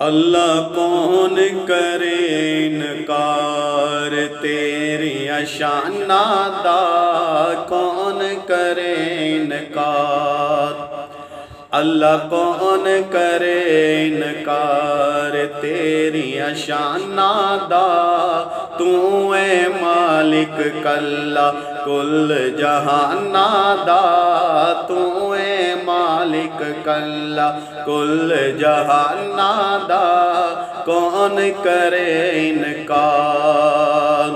اللہ کون کرے انکار تیری شانہ دا، کون کرے انکار، اللہ کون کرے انکار تیری شانہ دا، تو اے مالک کلا کل جہانہ دا، تو اے مالک کلا کل جہانہ دا، کون کرے انکار۔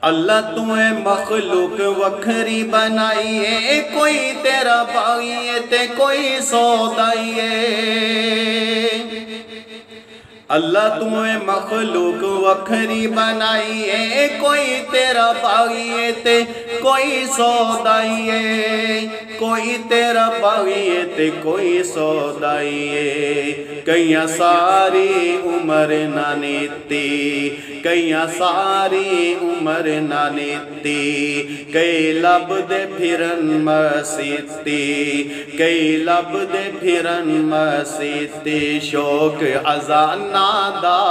اللہ تو اے مخلوق وکھری بنائیے، کوئی تیرا باغیے تے کوئی سودائیے۔ اللہ تو اے مخلوق وکھری بنائیے، کوئی تیرا باغیے تے کوئی سودائیے، کوئی تیرا باغیے تے کوئی سودائیے۔ کئیاں ساری عمر نہ نیتی، کئیاں ساری عمر نہ نیتی، کئی لب دے پھرن مسیتی، کئی لب دے پھرن مسیتی، شوق ازانہ دا،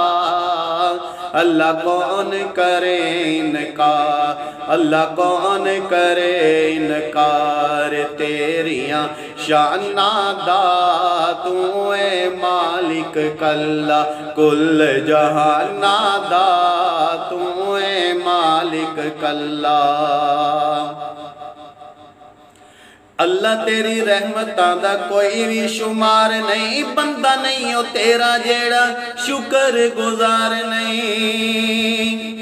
اللہ کون کرے انکار، اللہ کون کرے انکار تیریاں شانہ دا، تو اے مالک کلا کل جہانہ دا، تو اے مالک کلا۔ اللہ تیری رحمتاں دا کوئی بھی شمار نہیں، بندہ نہیں ہو تیرا جیڑا شکر گزار نہیں۔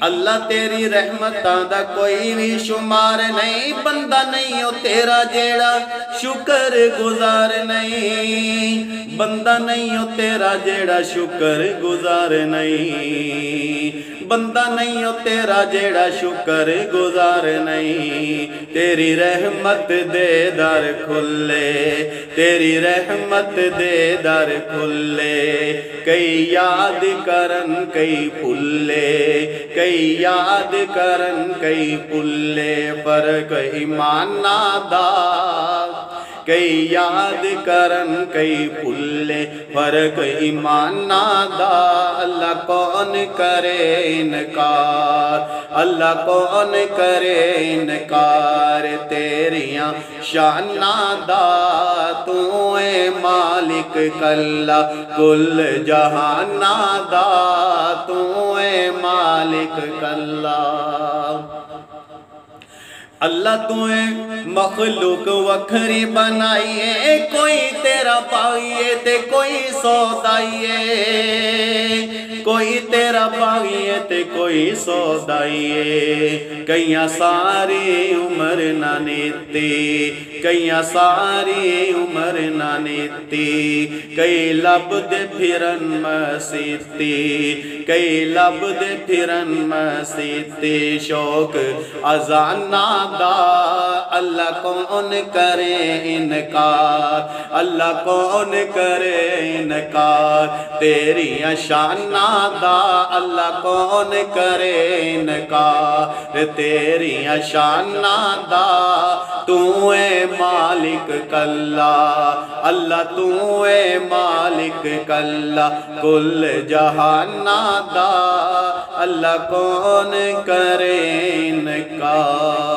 اللہ تیری رحمتاں دا کوئی بھی شمار نہیں، بندہ نہیں ہو تیرا جیڑا شکر گزار نہیں، بندہ نہیں ہو تیرا جیڑا شکر گزار نہیں، بندہ نہیں ہو تیرا جیڑا شکر گزار نہیں۔ تیری رحمت دے در کھلے، تیری رحمت دے در کھلے، کئی یاد کرن کئی پھلے، کئی یاد کرن کئی پھلے، فرق ایمانہ دا، کئی یاد کرن کئی پھلے، فرق ایمانہ دا، اللہ کون کرے انکار، اللہ کون کرے انکار تیریاں شانہ دا، تو اے مالک کلا کل جہانہ دا، تو اے مالک کلا۔ اللہ تو اے مخلوق وکھری بنائیے، کوئی تیرا باغیے تے کوئی سودائیے، کوئی تیرا باغیے تے کوئی سودائیے، کئیاں ساری عمر نہ نیتی، کئیاں ساری عمر نہ نیتی، کئی لب دے پھرن مسیتی، کئی لب دے پھرن مسیتی، شوق ازانہ دا، اللہ کون کرے انکار، اللہ کون کرے انکار تیریاں شانہ دا، اللہ کون کرے انکار تیریاں شانہ دا، تو اے مالک کلا، اللہ تو اے مالک کلا کل جہانہ دا، اللہ کون کرے انکار۔